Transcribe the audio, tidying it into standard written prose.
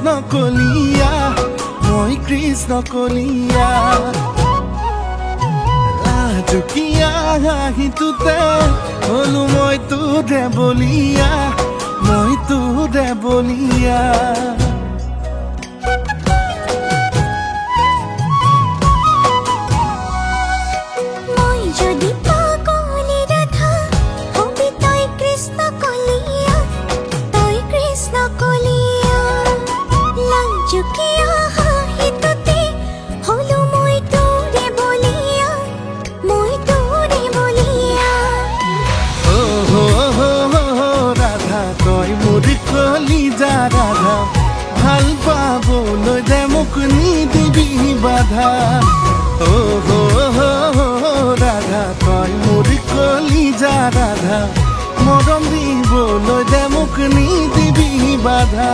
কৃষ্ণ কলিয়া মই কৃষ্ণ কলিয়া লাজুকীয়া হাঁহিটোতে হলো মই তোৰে বলিয়া মই তোৰে বলিয়া রাধা ভাল পাবলৈ দে মোক নিদিবি বাধা ও হো ৰাধা তই মোৰ কলিজা ৰাধা মৰম দিবলৈ দে মোক নিদিবি বাধা